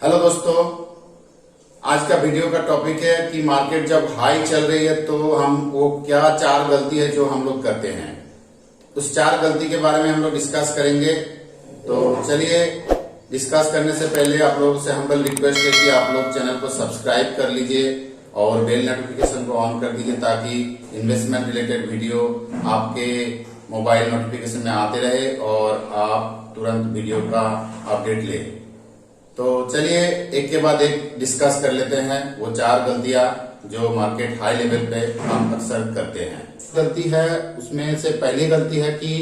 Hello दोस्तों, आज का वीडियो का टॉपिक है कि मार्केट जब हाई चल रही है तो हम वो क्या चार गलती है जो हम लोग करते हैं। उस चार गलती के बारे में हम लोग डिस्कस करेंगे। तो चलिए, डिस्कस करने से पहले आप लोगों से हम्बल रिक्वेस्ट है कि आप लोग चैनल को सब्सक्राइब कर लीजिए और बेल नोटिफिकेशन को ऑन कर दीजिए ताकि इन्वेस्टमेंट रिलेटेड वीडियो आपके मोबाइल नोटिफिकेशन में आते रहे और आप तुरंत वीडियो का अपडेट लें। तो चलिए एक के बाद एक डिस्कस कर लेते हैं वो चार गलतियां जो मार्केट हाई लेवल पे हम अक्सर करते हैं। गलती है उसमें से पहली गलती है कि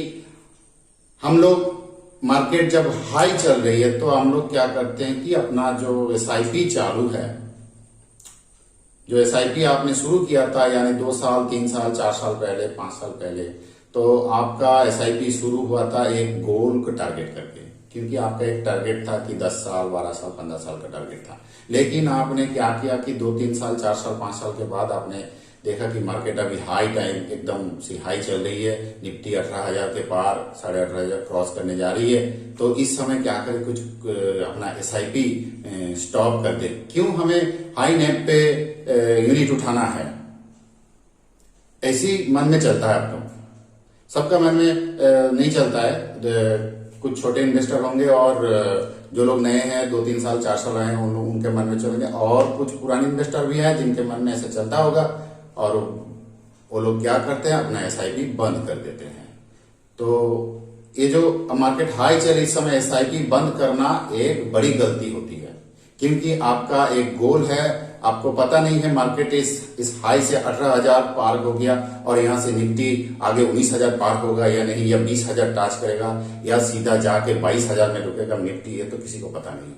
हम लोग मार्केट जब हाई चल रही है तो हम लोग क्या करते हैं कि अपना जो एसआईपी चालू है, जो एसआईपी आपने शुरू किया था यानी 2 साल 3 साल 4 साल पहले 5 साल पहले, तो आपका एसआईपी शुरू हुआ था एक गोल को टारगेट करके, क्योंकि आपका एक टारगेट था कि 10 साल 12 साल 15 साल का टारगेट था। लेकिन आपने क्या किया कि 2-3 साल 4 साल 5 साल के बाद आपने देखा कि मार्केट अभी हाई टाइम एकदम से हाई चल रही है, निफ्टी 18,000 के पार 18,500 क्रॉस करने जा रही है। तो इस समय क्या करें, कुछ अपना एसआईपी स्टॉप कर दे। क्यों हमें हाई नेट पे यूनिट उठाना है, ऐसी मन में चलता है। आपको सबका मन में नहीं चलता है। कुछ छोटे इन्वेस्टर होंगे और जो लोग नए हैं 2-3 साल 4 साल रहे हैं उनके मन में चलेंगे, और कुछ पुराने इन्वेस्टर भी हैं जिनके मन में ऐसे चलता होगा और वो लोग क्या करते हैं, अपना एसआईपी बंद कर देते हैं। तो ये जो मार्केट हाई चल इस समय एसआईपी बंद करना एक बड़ी गलती होती है, क्योंकि आपका एक गोल है, आपको पता नहीं है मार्केट इस हाई से 18,000 पार हो गया और यहां से निफ्टी आगे 19,000 पार होगा या नहीं, या 20,000 टच करेगा या सीधा जाके 22,000 में रुकेगा निफ्टी, ये तो किसी को पता नहीं।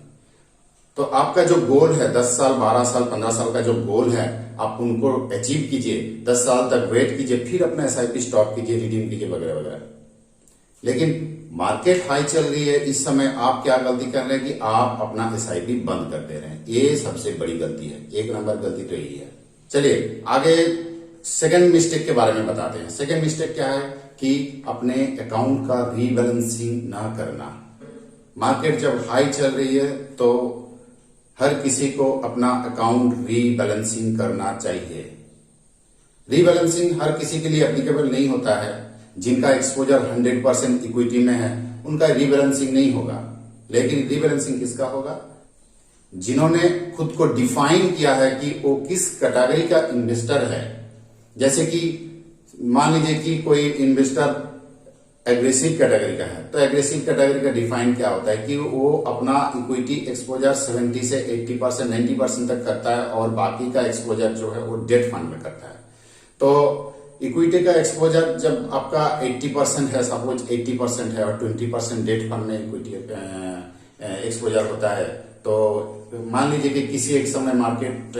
तो आपका जो गोल है 10 साल 12 साल 15 साल का जो गोल है, आप उनको अचीव कीजिए। 10 साल तक वेट कीजिए, फिर अपना एसआईपी स्टॉप कीजिए, रिडीम कीजिए वगैरह वगैरह। लेकिन मार्केट हाई चल रही है इस समय, आप क्या गलती कर रहे हैं कि आप अपना एसआईपी बंद कर दे रहे हैं। ये सबसे बड़ी गलती है, एक नंबर गलती तो यही है। चलिए आगे सेकंड मिस्टेक के बारे में बताते हैं। सेकंड मिस्टेक क्या है कि अपने अकाउंट का रीबैलेंसिंग ना करना। मार्केट जब हाई चल रही है तो हर किसी को अपना अकाउंट रीबैलेंसिंग करना चाहिए। रीबैलेंसिंग हर किसी के लिए एप्लीकेबल नहीं होता है। जिनका एक्सपोजर 100% इक्विटी में है उनका रीबैलेंसिंग नहीं होगा, लेकिन रीबैलेंसिंग किसका होगा, जिन्होंने खुद को डिफाइन किया है कि वो किस कैटेगरी का इन्वेस्टर है। जैसे कि मान लीजिए कि कोई इन्वेस्टर एग्रेसिव कैटेगरी का है, तो एग्रेसिव कैटेगरी का डिफाइन क्या होता है कि वो अपना इक्विटी एक्सपोजर 70 से 80% 90% तक करता है और बाकी का एक्सपोजर जो है वो डेट फंड में करता है। तो इक्विटी का एक्सपोजर जब आपका 80% है, सपोज 80% है और 20% डेट फंड में इक्विटी एक्सपोजर होता है, तो मान लीजिए कि किसी एक समय मार्केट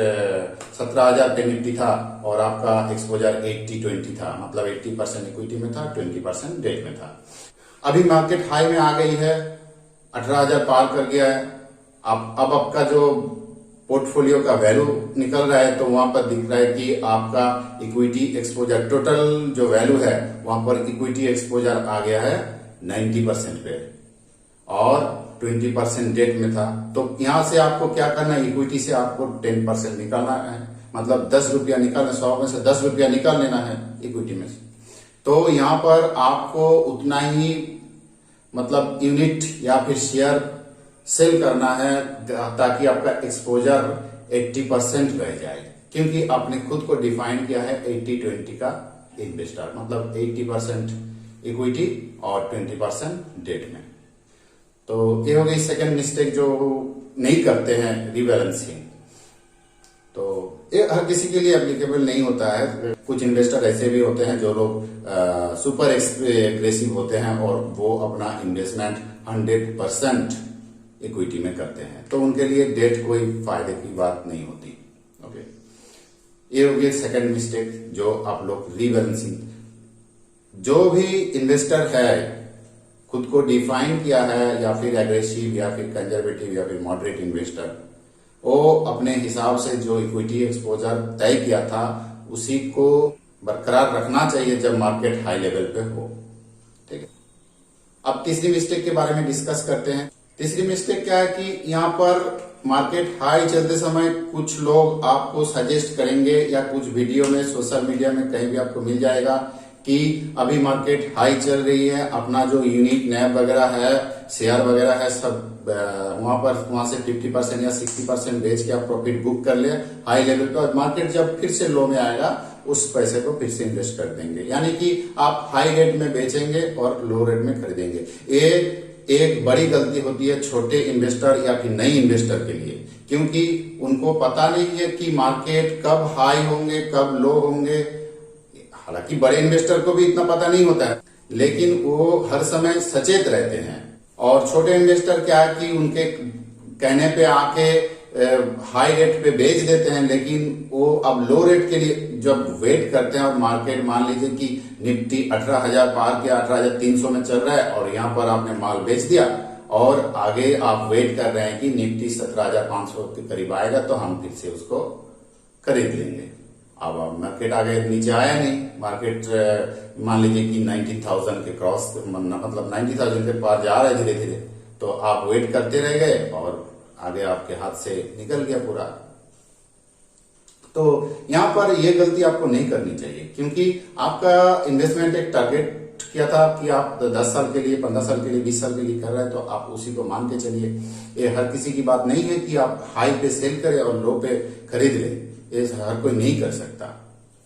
17,000 पे निफ्टी था और आपका एक्सपोजर 80-20 था, मतलब 80% इक्विटी में था, 20% डेट में था। अभी मार्केट हाई में आ गई है, 18,000 पार कर गया है। अब आपका जो पोर्टफोलियो का वैल्यू निकल रहा है तो वहां पर दिख रहा है कि आपका इक्विटी एक्सपोजर, टोटल जो वैल्यू है वहां पर इक्विटी एक्सपोजर आ गया है 90% पे और 20% डेट में था। तो यहां से आपको क्या करना है, इक्विटी से आपको 10% निकालना है, मतलब 10 रुपया निकालना, 100 में से 10 रुपया निकाल लेना है इक्विटी में से। तो यहां पर आपको उतना ही मतलब यूनिट या फिर शेयर सेल करना है ताकि आपका एक्सपोजर 80% रह जाए, क्योंकि आपने खुद को डिफाइन किया है 80-20 का इन्वेस्टर, मतलब 80% इक्विटी और 20% डेट में। तो ये हो गई सेकंड मिस्टेक जो नहीं करते हैं, रीबैलेंसिंग। तो ये हर किसी के लिए एप्लीकेबल नहीं होता है। कुछ इन्वेस्टर ऐसे भी होते हैं जो लोग सुपर एग्रेसिव होते हैं और वो अपना इन्वेस्टमेंट 100% इक्विटी में करते हैं, तो उनके लिए डेट कोई फायदे की बात नहीं होती। ओके, ये हो गया सेकंड मिस्टेक जो आप लोग रीबैलेंसिंग। जो भी इन्वेस्टर है खुद को डिफाइन किया है, या फिर एग्रेसिव या फिर कंजर्वेटिव या फिर मॉडरेट इन्वेस्टर, वो अपने हिसाब से जो इक्विटी एक्सपोजर तय किया था उसी को बरकरार रखना चाहिए जब मार्केट हाई लेवल पे हो। ठीक है, अब तीसरी मिस्टेक के बारे में डिस्कस करते हैं। तीसरी मिस्टेक क्या है कि यहाँ पर मार्केट हाई चलते समय कुछ लोग आपको सजेस्ट करेंगे या कुछ वीडियो में सोशल मीडिया में कहीं भी आपको मिल जाएगा कि अभी मार्केट हाई चल रही है, अपना जो यूनिक नैब वगैरह है, शेयर वगैरह है, सब वहां से 50% या 60% बेच के आप प्रॉफिट बुक कर ले हाई लेवल पे, और मार्केट जब फिर से लो में आएगा उस पैसे को फिर से इन्वेस्ट कर देंगे। यानी कि आप हाई रेट में बेचेंगे और लो रेट में खरीदेंगे। ये एक बड़ी गलती होती है छोटे इन्वेस्टर या फिर नई इन्वेस्टर के लिए, क्योंकि उनको पता नहीं है कि मार्केट कब हाई होंगे कब लो होंगे। हालांकि बड़े इन्वेस्टर को भी इतना पता नहीं होता है, लेकिन वो हर समय सचेत रहते हैं। और छोटे इन्वेस्टर क्या है कि उनके कहने पे आके हाई रेट पे बेच देते हैं, लेकिन वो अब लो रेट के लिए जब वेट करते हैं और मार्केट मान लीजिए कि निफ्टी 18,000 पार किया, 18,300 में चल रहा है और यहाँ पर आपने माल बेच दिया और आगे आप वेट कर रहे हैं कि निफ्टी 17,500 के करीब आएगा तो हम फिर से उसको खरीद लेंगे। अब मार्केट आगे नीचे आया नहीं, मार्केट मान लीजिए कि 90,000 के क्रॉस मतलब 90,000 के पार जा रहा है धीरे धीरे, तो आप वेट करते रह गए और आगे आपके हाथ से निकल गया पूरा। तो यहाँ पर ये गलती आपको नहीं करनी चाहिए, क्योंकि आपका इन्वेस्टमेंट एक टारगेट किया था कि आप 10 साल के लिए, 15 साल के लिए, 20 साल के लिए कर रहे हैं, तो आप उसी को मान के चलिए। ये हर किसी की बात नहीं है कि आप हाई पे सेल करें और लो पे खरीद लें, ये हर कोई नहीं कर सकता,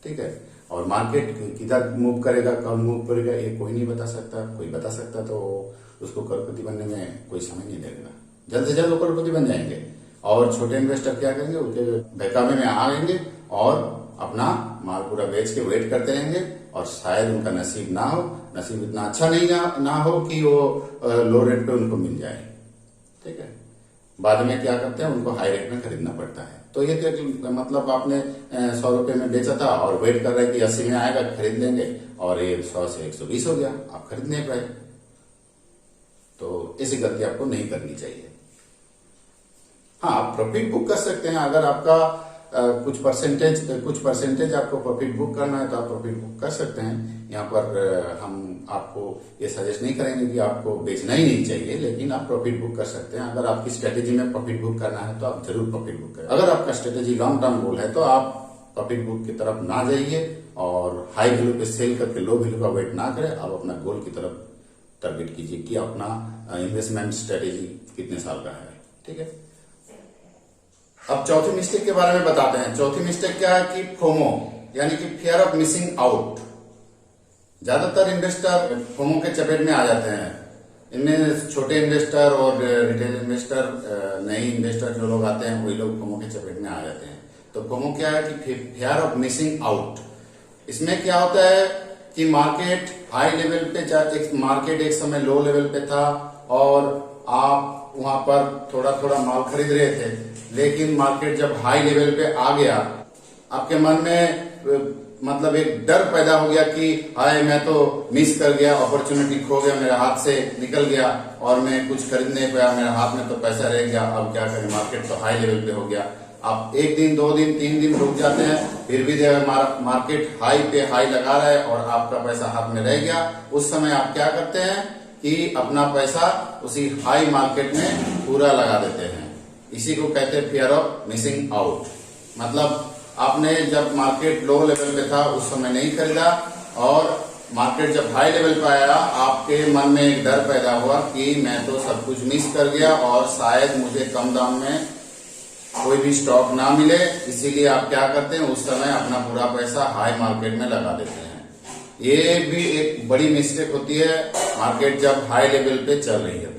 ठीक है। और मार्केट किधर मूव करेगा, कब मूव करेगा, ये कोई नहीं बता सकता। कोई बता सकता तो उसको करोड़पति बनने में कोई समय नहीं लगेगा, जल्द से जल्द वो करोड़पति बन जाएंगे। और छोटे इन्वेस्टर क्या करेंगे, उनके बहकावे में आएंगे और अपना माल पूरा बेच के वेट करते रहेंगे और शायद उनका नसीब ना हो, नसीब इतना अच्छा नहीं ना हो कि वो लो रेट पे उनको मिल जाए, ठीक है। बाद में क्या करते हैं, उनको हाई रेट में खरीदना पड़ता है। तो ये तो मतलब आपने 100 रुपए में बेचा था और वेट कर रहे कि 80 में आएगा खरीद लेंगे, और ये 100 से 120 हो गया, आप खरीद नहीं पाए। तो ऐसी गलती आपको नहीं करनी चाहिए। हाँ, आप प्रॉफिट बुक कर सकते हैं। अगर आपका कुछ परसेंटेज आपको प्रॉफिट बुक करना है तो आप प्रॉफिट बुक कर सकते हैं। यहाँ पर हम आपको ये सजेस्ट नहीं करेंगे कि आपको बेचना ही नहीं चाहिए, लेकिन आप प्रॉफिट बुक कर सकते हैं। अगर आपकी स्ट्रेटेजी में प्रॉफिट बुक करना है तो आप जरूर प्रॉफिट बुक करें। अगर आपका स्ट्रेटेजी लॉन्ग टर्म गोल है तो आप प्रॉफिट बुक की तरफ ना जाइए और हाई वैल्यू पे सेल करके लो वैल्यू का वेट ना करें। आप अपना गोल की तरफ टारगेट कीजिए कि अपना इन्वेस्टमेंट स्ट्रेटेजी कितने साल का है, ठीक है। अब चौथी मिस्टेक के बारे में बताते हैं। चौथी मिस्टेक क्या है कि फोमो, यानी कि फियर ऑफ मिसिंग आउट। ज्यादातर इन्वेस्टर फोमो के चपेट में आ जाते हैं। इनमें छोटे इन्वेस्टर और रिटेल इन्वेस्टर, नए इन्वेस्टर जो लोग आते हैं वही लोग फोमो के चपेट में आ जाते हैं। तो फोमो क्या है कि फियर ऑफ मिसिंग आउट। इसमें क्या होता है कि मार्केट हाई लेवल पे, मार्केट एक समय लो लेवल पे था और आप वहां पर थोड़ा थोड़ा माल खरीद रहे थे, लेकिन मार्केट जब हाई लेवल पे आ गया, आपके मन में मतलब एक डर पैदा हो गया कि हाय मैं तो मिस कर गया, अपॉर्चुनिटी खो गया, मेरे हाथ से निकल गया और मैं कुछ खरीद नहीं पाया, मेरे हाथ में तो पैसा रह गया, अब क्या करें, मार्केट तो हाई लेवल पे हो गया। आप 1 दिन 2 दिन 3 दिन रुक जाते हैं, फिर भी मार्केट हाई पे हाई लगा रहा है और आपका पैसा हाथ में रह गया। उस समय आप क्या करते हैं कि अपना पैसा उसी हाई मार्केट में पूरा लगा देते हैं। इसी को कहते हैं फियर ऑफ मिसिंग आउट। मतलब आपने जब मार्केट लो लेवल पे था उस समय नहीं खरीदा, और मार्केट जब हाई लेवल पे आया आपके मन में एक डर पैदा हुआ कि मैं तो सब कुछ मिस कर गया और शायद मुझे कम दाम में कोई भी स्टॉक ना मिले। इसीलिए आप क्या करते हैं, उस समय अपना पूरा पैसा हाई मार्केट में लगा देते हैं। ये भी एक बड़ी मिस्टेक होती है मार्केट जब हाई लेवल पे चल रही है।